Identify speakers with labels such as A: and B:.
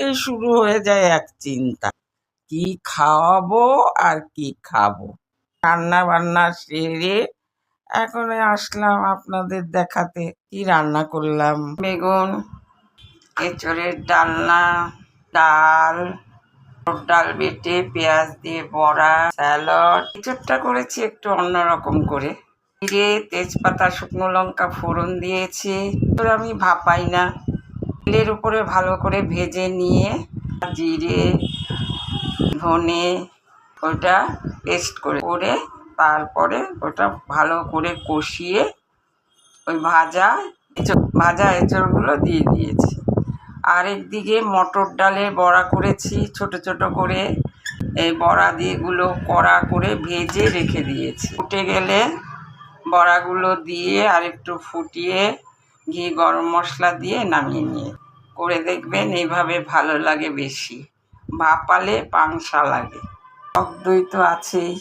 A: থেকেই শুরু হয়ে যায় এক চিন্তা, কি খাওয়াবো আর কি খাবো। রান্না বান্না সেরে এখন আসলাম আপনাদের দেখাতে কি রান্না করলাম। বেগুন, এঁচড়ের ডালনা, ডাল, ডাল বেটে পেঁয়াজ দিয়ে বড়া, স্যালাড। এঁচড়টা করেছি একটু অন্যরকম করে, জিরে, তেজপাতা, শুকনো লঙ্কা ফোড়ন দিয়েছি। আমি ভাপাই না, তেলের উপরে ভালো করে ভেজে নিয়ে জিরে, ধনে ওটা পেস্ট করে তারপরে ওটা ভালো করে কষিয়ে ওই ভাজা এঁচড়গুলো দিয়ে দিয়েছি। আরেকদিকে মটর ডালের বড়া করেছি ছোট ছোট করে, এই বড়া দিয়েগুলো কড়া করে ভেজে রেখে দিয়েছি। ফুটে গেলে বড়াগুলো দিয়ে আরেকটু ফুটিয়ে ঘি গরম মশলা দিয়ে নামিয়ে নিয়ে করে দেখবেন, এইভাবে ভালো লাগে বেশি। ভাপালে পাংসা লাগে। টক দই তো আছেই।